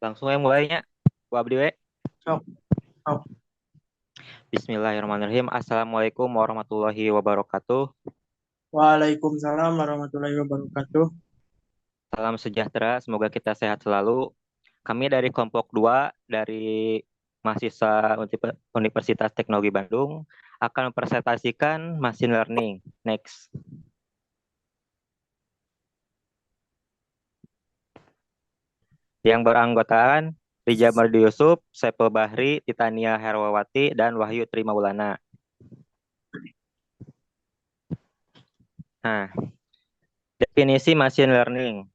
Langsung yang mulainya. Bu Abdi we. Sok, sok. Bismillahirrahmanirrahim. Assalamualaikum warahmatullahi wabarakatuh. Waalaikumsalam warahmatullahi wabarakatuh. Salam sejahtera, semoga kita sehat selalu. Kami dari kelompok 2 dari mahasiswa Universitas Teknologi Bandung akan mempresentasikan machine learning. Next. Yang beranggotaan Rija Mardi Yusuf, Saiful Bahri, Titania Herwawati, dan Wahyu Trimaulana. Nah, definisi machine learning.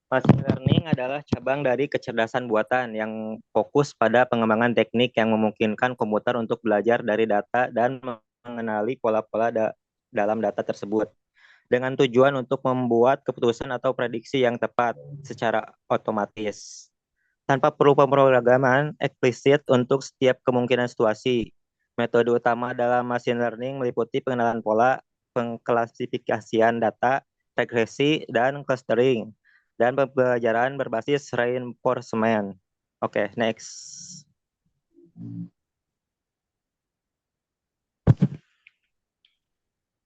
Machine learning adalah cabang dari kecerdasan buatan yang fokus pada pengembangan teknik yang memungkinkan komputer untuk belajar dari data dan mengenali pola-pola dalam data tersebut dengan tujuan untuk membuat keputusan atau prediksi yang tepat secara otomatis tanpa perlu pemrograman eksplisit untuk setiap kemungkinan situasi. Metode utama dalam machine learning meliputi pengenalan pola, pengklasifikasian data, regresi, dan clustering dan pembelajaran berbasis reinforcement. Oke, next.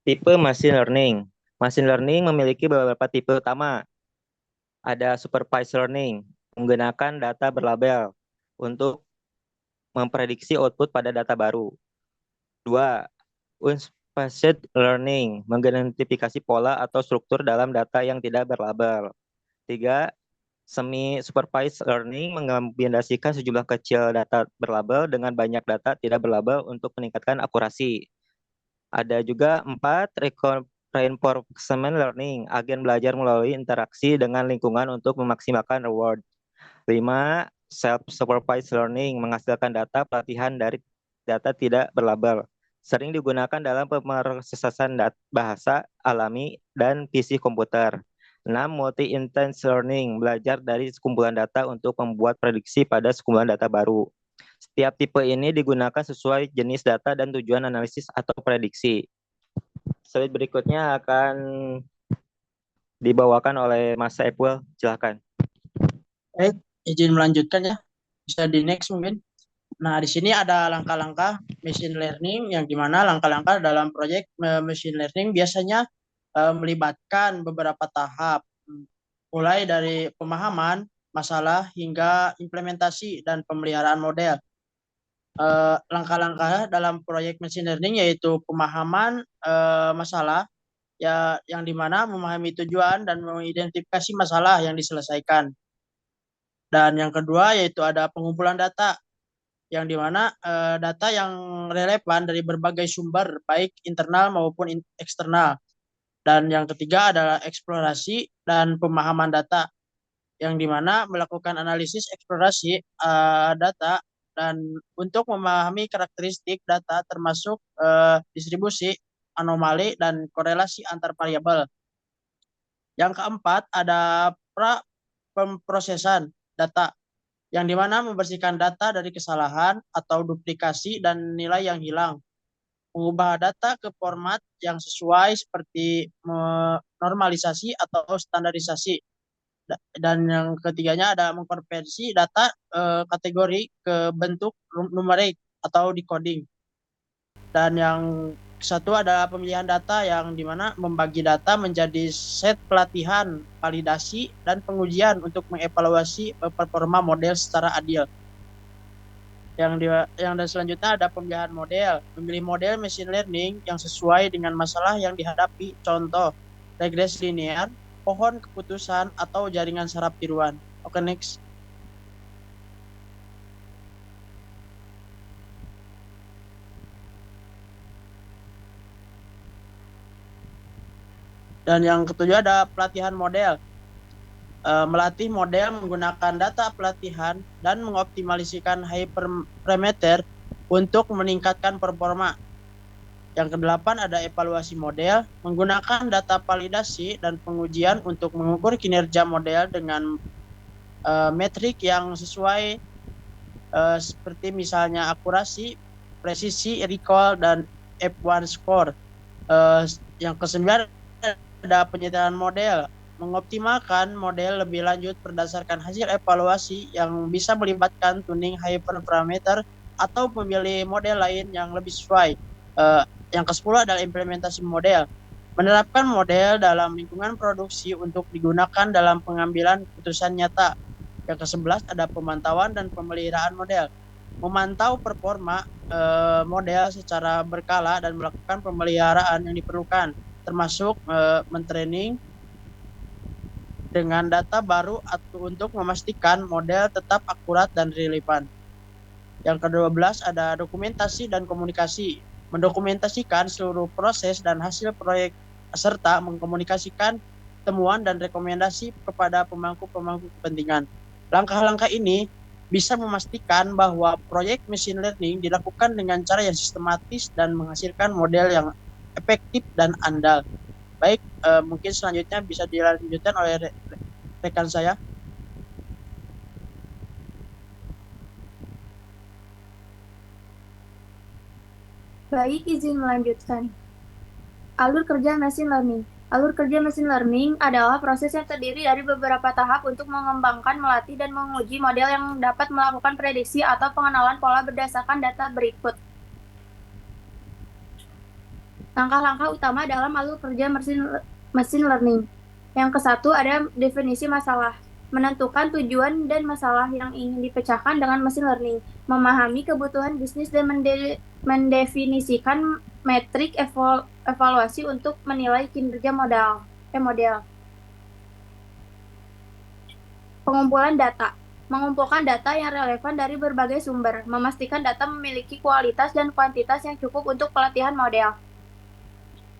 Tipe machine learning. Machine learning memiliki beberapa tipe utama. Ada supervised learning, menggunakan data berlabel untuk memprediksi output pada data baru. Dua, unspecified learning, mengidentifikasi pola atau struktur dalam data yang tidak berlabel. Tiga, semi-supervised learning mengombinasikan sejumlah kecil data berlabel dengan banyak data tidak berlabel untuk meningkatkan akurasi. Ada juga 4, reinforcement learning, agen belajar melalui interaksi dengan lingkungan untuk memaksimalkan reward. 5, self-supervised learning, menghasilkan data pelatihan dari data tidak berlabel. Sering digunakan dalam pemrosesan bahasa alami dan PC komputer. 6, multi-intent learning, belajar dari sekumpulan data untuk membuat prediksi pada sekumpulan data baru. Setiap tipe ini digunakan sesuai jenis data dan tujuan analisis atau prediksi. Slide berikutnya akan dibawakan oleh Mas Saiful, silakan. Baik, izin melanjutkan ya. Bisa di next mungkin. Nah, di sini ada langkah-langkah machine learning yang dimana langkah-langkah dalam proyek machine learning biasanya melibatkan beberapa tahap, mulai dari pemahaman masalah hingga implementasi dan pemeliharaan model. Langkah-langkah dalam proyek machine learning yaitu pemahaman masalah ya yang dimana memahami tujuan dan mengidentifikasi masalah yang diselesaikan. Dan yang kedua yaitu ada pengumpulan data yang dimana data yang relevan dari berbagai sumber baik internal maupun eksternal. Dan yang ketiga adalah eksplorasi dan pemahaman data yang dimana melakukan analisis eksplorasi data dan untuk memahami karakteristik data termasuk distribusi, anomali, dan korelasi antar variabel. Yang keempat ada pemrosesan data yang dimana membersihkan data dari kesalahan atau duplikasi dan nilai yang hilang. Mengubah data ke format yang sesuai seperti normalisasi atau standarisasi. Dan yang ketiganya ada mengkonversi data kategori ke bentuk numerik atau decoding. Dan yang satu adalah pemilihan data yang dimana membagi data menjadi set pelatihan, validasi, dan pengujian untuk mengevaluasi performa model secara adil. Yang selanjutnya ada pemilihan model. Memilih model machine learning yang sesuai dengan masalah yang dihadapi. Contoh, regresi linear, pohon keputusan, atau jaringan saraf tiruan. Oke, next. Dan yang ketujuh ada pelatihan model. Melatih model menggunakan data pelatihan dan mengoptimalisasikan hyperparameter untuk meningkatkan performa. Yang kedelapan ada evaluasi model, menggunakan data validasi dan pengujian untuk mengukur kinerja model dengan metrik yang sesuai seperti misalnya akurasi, presisi, recall, dan F1 score. Yang kesembilan ada penyetaan model. Mengoptimalkan model lebih lanjut berdasarkan hasil evaluasi yang bisa melibatkan tuning hyperparameter atau memilih model lain yang lebih sesuai. Yang ke-10 adalah implementasi model. Menerapkan model dalam lingkungan produksi untuk digunakan dalam pengambilan keputusan nyata. Yang ke-11 ada pemantauan dan pemeliharaan model. Memantau performa model secara berkala dan melakukan pemeliharaan yang diperlukan, termasuk mentraining dengan data baru atau untuk memastikan model tetap akurat dan relevan. Yang ke-12 ada dokumentasi dan komunikasi. Mendokumentasikan seluruh proses dan hasil proyek serta mengkomunikasikan temuan dan rekomendasi kepada pemangku-pemangku kepentingan. Langkah-langkah ini bisa memastikan bahwa proyek machine learning dilakukan dengan cara yang sistematis dan menghasilkan model yang efektif dan andal. Baik, mungkin selanjutnya bisa dilanjutkan oleh rekan saya. Baik, izin melanjutkan. Alur kerja machine learning. Alur kerja machine learning adalah proses yang terdiri dari beberapa tahap untuk mengembangkan, melatih, dan menguji model yang dapat melakukan prediksi atau pengenalan pola berdasarkan data berikut. Langkah-langkah utama dalam alur kerja machine learning. Yang ke-1 ada definisi masalah. Menentukan tujuan dan masalah yang ingin dipecahkan dengan machine learning. Memahami kebutuhan bisnis dan mendefinisikan metrik evaluasi untuk menilai kinerja model. Pengumpulan data. Mengumpulkan data yang relevan dari berbagai sumber, memastikan data memiliki kualitas dan kuantitas yang cukup untuk pelatihan model.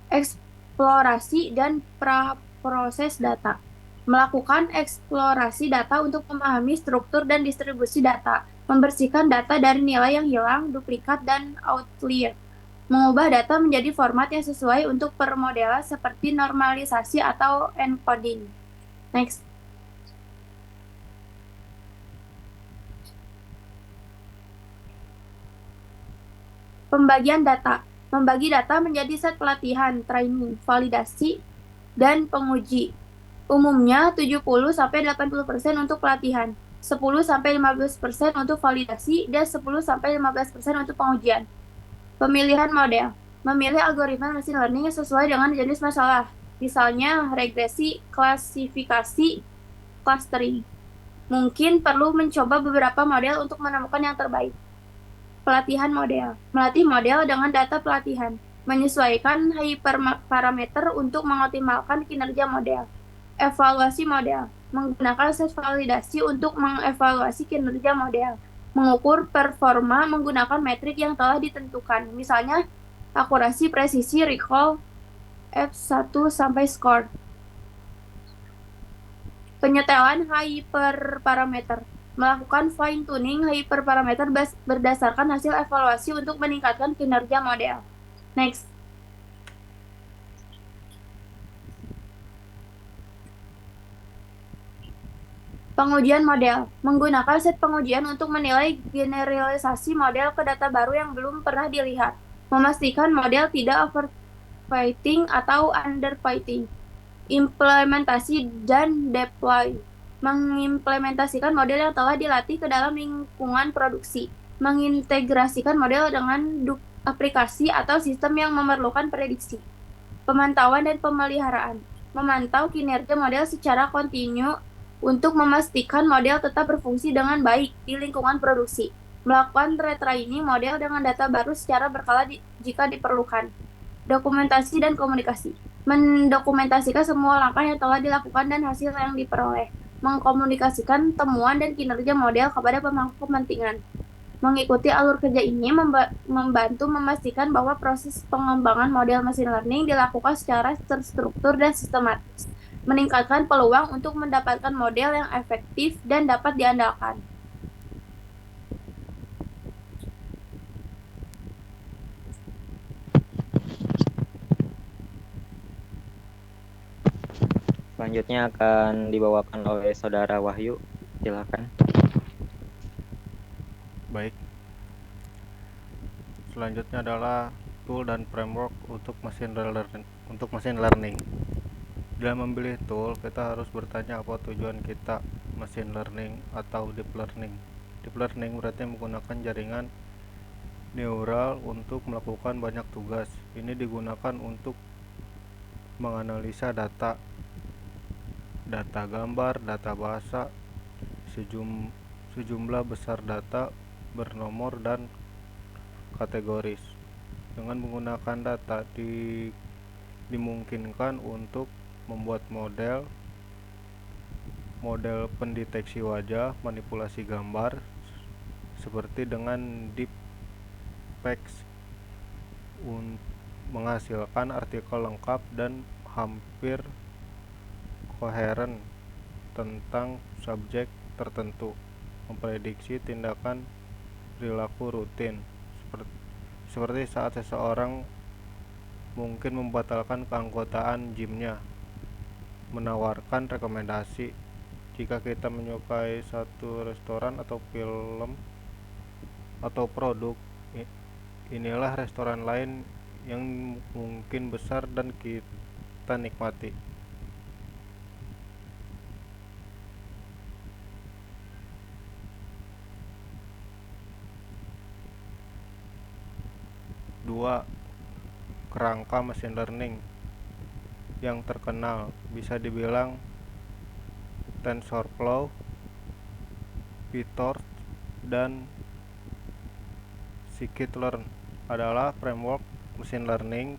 Eksplorasi dan proses data. Melakukan eksplorasi data untuk memahami struktur dan distribusi data, membersihkan data dari nilai yang hilang, duplikat, dan outlier. Mengubah data menjadi format yang sesuai untuk permodelan seperti normalisasi atau encoding. Next. Pembagian data. Membagi data menjadi set pelatihan, training, validasi, dan penguji. Umumnya 70-80% untuk pelatihan, 10-15% untuk validasi, dan 10-15% untuk pengujian. Pemilihan model. Memilih algoritma machine learning yang sesuai dengan jenis masalah. Misalnya regresi, klasifikasi, clustering. Mungkin perlu mencoba beberapa model untuk menemukan yang terbaik. Pelatihan model. Melatih model dengan data pelatihan. Menyesuaikan hyperparameter untuk mengoptimalkan kinerja model. Evaluasi model. Menggunakan set validasi untuk mengevaluasi kinerja model. Mengukur performa menggunakan metrik yang telah ditentukan. Misalnya, akurasi, presisi, recall, F1 sampai score. Penyetelan hyperparameter. Melakukan fine-tuning hyperparameter berdasarkan hasil evaluasi untuk meningkatkan kinerja model. Next. Pengujian model. Menggunakan set pengujian untuk menilai generalisasi model ke data baru yang belum pernah dilihat. Memastikan model tidak overfitting atau underfitting. Implementasi dan deploy. Mengimplementasikan model yang telah dilatih ke dalam lingkungan produksi. Mengintegrasikan model dengan aplikasi atau sistem yang memerlukan prediksi. Pemantauan dan pemeliharaan. Memantau kinerja model secara kontinu untuk memastikan model tetap berfungsi dengan baik di lingkungan produksi. Melakukan retraining model dengan data baru secara berkala jika diperlukan. Dokumentasi dan komunikasi. Mendokumentasikan semua langkah yang telah dilakukan dan hasil yang diperoleh. Mengkomunikasikan temuan dan kinerja model kepada pemangku kepentingan. Mengikuti alur kerja ini membantu memastikan bahwa proses pengembangan model machine learning dilakukan secara terstruktur dan sistematis, meningkatkan peluang untuk mendapatkan model yang efektif dan dapat diandalkan. Selanjutnya akan dibawakan oleh Saudara Wahyu. Silakan. Baik. Selanjutnya adalah tool dan framework untuk machine learning. Dalam memilih tool, kita harus bertanya apa tujuan kita, machine learning atau deep learning. Deep learning berarti menggunakan jaringan neural untuk melakukan banyak tugas. Ini digunakan untuk menganalisa data gambar, data bahasa, sejumlah besar data bernomor dan kategoris. Dengan menggunakan data dimungkinkan untuk membuat model pendeteksi wajah, manipulasi gambar seperti dengan deepfakes, menghasilkan artikel lengkap dan hampir koheren tentang subjek tertentu, memprediksi tindakan perilaku rutin seperti saat seseorang mungkin membatalkan keanggotaan gymnya, menawarkan rekomendasi jika kita menyukai satu restoran atau film atau produk. Inilah restoran lain yang mungkin besar dan kita nikmati. Dua, kerangka machine learning yang terkenal bisa dibilang TensorFlow, PyTorch, dan Scikit-learn adalah framework machine learning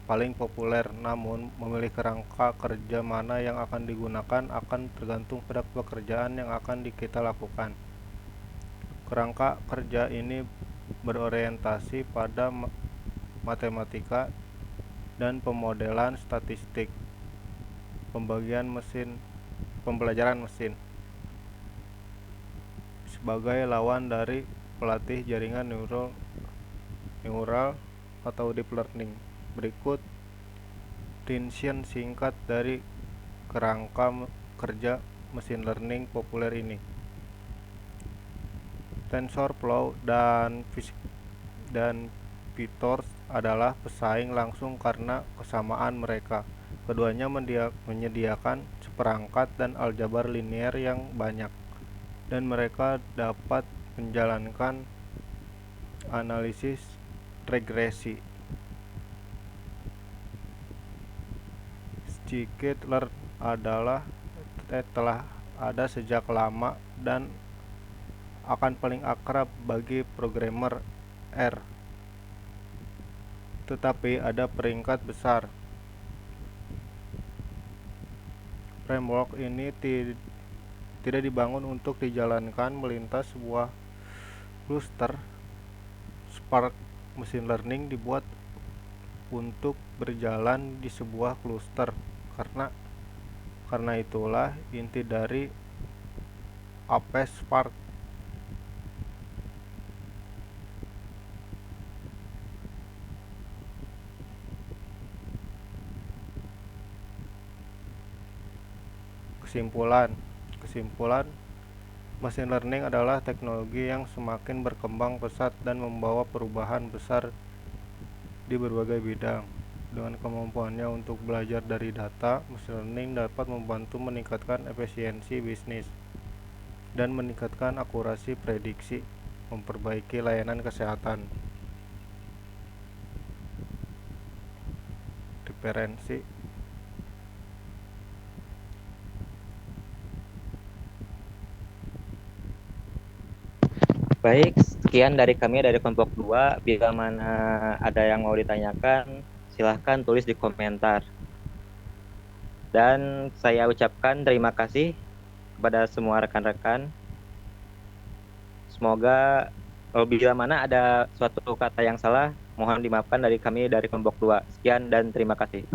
paling populer. Namun, memilih kerangka kerja mana yang akan digunakan akan tergantung pada pekerjaan yang akan kita lakukan. Kerangka kerja ini berorientasi pada matematika dan pemodelan statistik, pembelajaran mesin sebagai lawan dari pelatih jaringan neural atau deep learning. Berikut rincian singkat dari kerangka kerja mesin learning populer ini. TensorFlow dan PyTorch adalah pesaing langsung karena kesamaan mereka. Keduanya menyediakan seperangkat dan aljabar linear yang banyak, dan mereka dapat menjalankan analisis regresi. Scikit-learn telah ada sejak lama dan akan paling akrab bagi programmer R. Tetapi ada peringkat besar. Framework ini tidak dibangun untuk dijalankan melintas sebuah cluster. Spark Machine Learning dibuat untuk berjalan di sebuah cluster. Karena itulah inti dari Apache Spark. Kesimpulan, machine learning adalah teknologi yang semakin berkembang pesat dan membawa perubahan besar di berbagai bidang. Dengan kemampuannya untuk belajar dari data, machine learning dapat membantu meningkatkan efisiensi bisnis dan meningkatkan akurasi prediksi, memperbaiki layanan kesehatan. Referensi. Baik, sekian dari kami dari kelompok 2. Bila mana ada yang mau ditanyakan, silahkan tulis di komentar. Dan saya ucapkan terima kasih kepada semua rekan-rekan. Semoga bila mana ada suatu kata yang salah, mohon dimaafkan dari kami dari kelompok 2. Sekian dan terima kasih.